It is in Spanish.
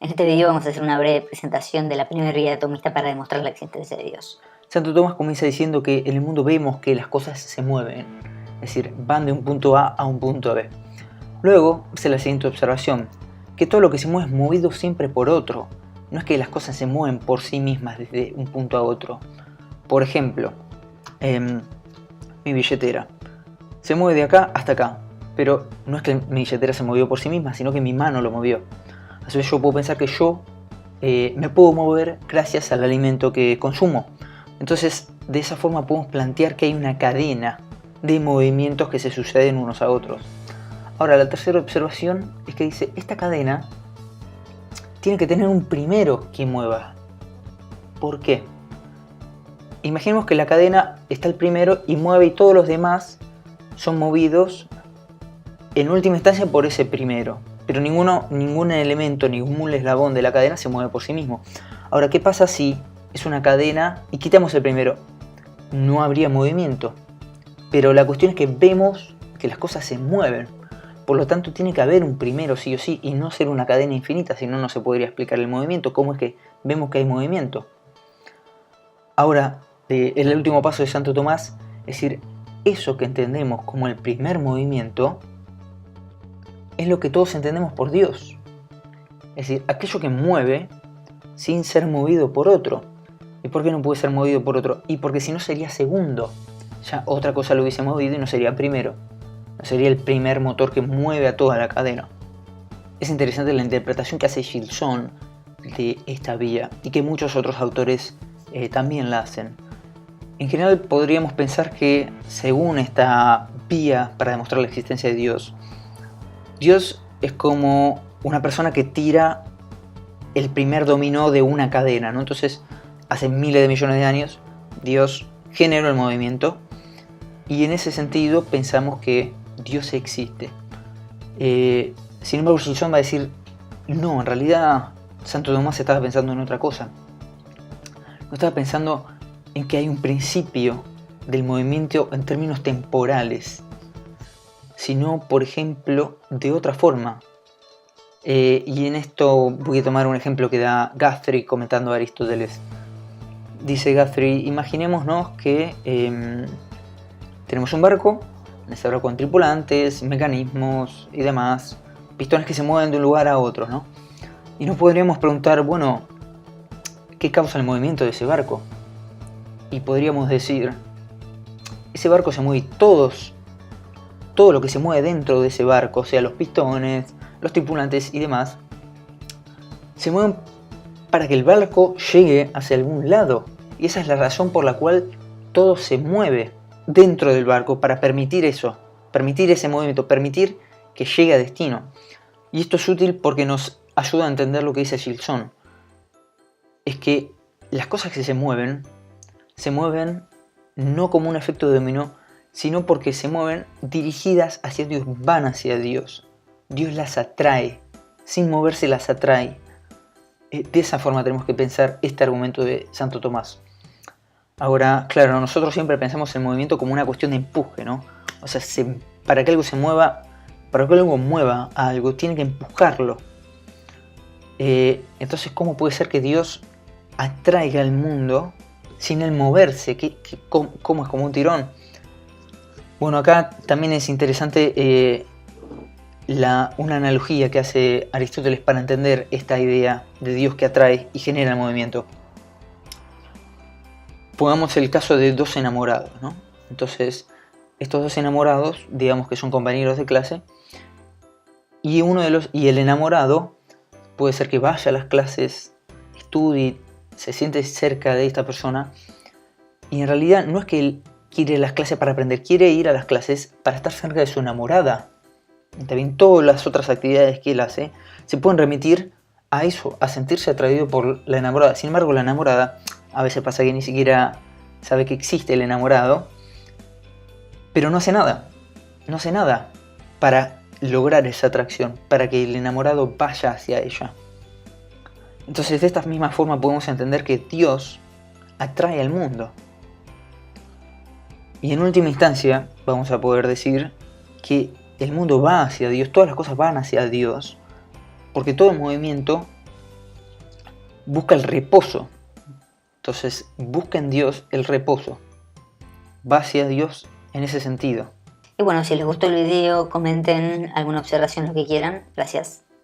En este video vamos a hacer una breve presentación de la primera guía atomista para demostrar la existencia de Dios. Santo Tomás comienza diciendo que en el mundo vemos que las cosas se mueven, es decir, van de un punto A a un punto B. Luego hace la siguiente observación, que todo lo que se mueve es movido siempre por otro. No es que las cosas se mueven por sí mismas desde un punto a otro. Por ejemplo, mi billetera se mueve de acá hasta acá, pero no es que mi billetera se movió por sí misma, sino que mi mano lo movió. A su vez yo puedo pensar que yo me puedo mover gracias al alimento que consumo. Entonces, de esa forma podemos plantear que hay una cadena de movimientos que se suceden unos a otros. Ahora, la tercera observación es que dice, esta cadena tiene que tener un primero que mueva. ¿Por qué? Imaginemos que la cadena está el primero y mueve y todos los demás son movidos en última instancia por ese primero. Pero ningún elemento, ningún eslabón de la cadena se mueve por sí mismo. Ahora, ¿qué pasa si es una cadena y quitamos el primero? No habría movimiento. Pero la cuestión es que vemos que las cosas se mueven. Por lo tanto, tiene que haber un primero sí o sí y no ser una cadena infinita, si no, no se podría explicar el movimiento. ¿Cómo es que vemos que hay movimiento? Ahora, el último paso de Santo Tomás, es decir, eso que entendemos como el primer movimiento es lo que todos entendemos por Dios. Es decir, aquello que mueve sin ser movido por otro. ¿Y por qué no puede ser movido por otro? Y porque si no sería segundo. Ya otra cosa lo hubiese movido y no sería primero. No sería el primer motor que mueve a toda la cadena. Es interesante la interpretación que hace Gilson de esta vía y que muchos otros autores también la hacen. En general podríamos pensar que según esta vía para demostrar la existencia de Dios, Dios es como una persona que tira el primer dominó de una cadena, ¿no? Entonces, hace miles de millones de años, Dios generó el movimiento y en ese sentido pensamos que Dios existe. Sin embargo, Gilson va a decir, no, en realidad Santo Tomás estaba pensando en otra cosa. No estaba pensando en que hay un principio del movimiento en términos temporales, sino, por ejemplo, de otra forma. Y en esto voy a tomar un ejemplo que da Guthrie comentando a Aristóteles. Dice Guthrie, imaginémonos que tenemos un barco, en ese barco con tripulantes, mecanismos y demás, pistones que se mueven de un lugar a otro, ¿no? Y nos podríamos preguntar, bueno, ¿qué causa el movimiento de ese barco? Y podríamos decir, ese barco se mueve todo lo que se mueve dentro de ese barco, o sea, los pistones, los tripulantes y demás, se mueven para que el barco llegue hacia algún lado. Y esa es la razón por la cual todo se mueve dentro del barco, para permitir eso, permitir ese movimiento, permitir que llegue a destino. Y esto es útil porque nos ayuda a entender lo que dice Gilson. Es que las cosas que se mueven no como un efecto de dominó, sino porque se mueven dirigidas hacia Dios, van hacia Dios. Dios las atrae, sin moverse las atrae. De esa forma tenemos que pensar este argumento de Santo Tomás. Ahora, claro, nosotros siempre pensamos el movimiento como una cuestión de empuje, ¿no? O sea, para que algo se mueva, para que algo mueva a algo, tiene que empujarlo. Entonces, ¿cómo puede ser que Dios atraiga al mundo sin él moverse? ¿Cómo es como un tirón? Bueno, acá también es interesante una analogía que hace Aristóteles para entender esta idea de Dios que atrae y genera el movimiento. Pongamos el caso de dos enamorados, ¿no? Entonces, estos dos enamorados, digamos que son compañeros de clase, y el enamorado puede ser que vaya a las clases, estudie, se siente cerca de esta persona, y en realidad no es que él quiere ir a las clases para aprender, quiere ir a las clases para estar cerca de su enamorada. También todas las otras actividades que él hace se pueden remitir a eso, a sentirse atraído por la enamorada. Sin embargo, la enamorada, a veces pasa que ni siquiera sabe que existe el enamorado, pero no hace nada para lograr esa atracción, para que el enamorado vaya hacia ella. Entonces, de esta misma forma podemos entender que Dios atrae al mundo. Y en última instancia, vamos a poder decir que el mundo va hacia Dios, todas las cosas van hacia Dios, porque todo movimiento busca el reposo. Entonces, busca en Dios el reposo. Va hacia Dios en ese sentido. Y bueno, si les gustó el video, comenten alguna observación, lo que quieran. Gracias.